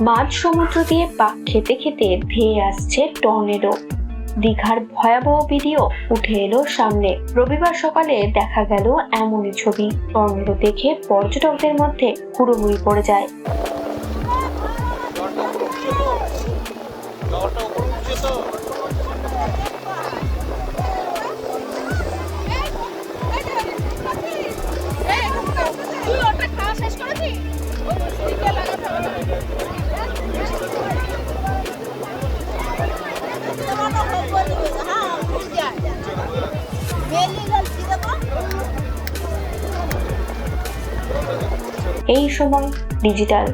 মাঝ সমুদ্র দিয়ে পাক খেতে খেতে ধেয়ে আসছে টর্নেডো। দীঘার ভয়াবহ ভিডিও উঠে এলো সামনে। রবিবার সকালে দেখা গেল এমনই ছবি। টর্নেডো দেখে পর্যটকদের মধ্যে হুড়োহুড়ি পড়ে যায়। এই সময় ডিজিটাল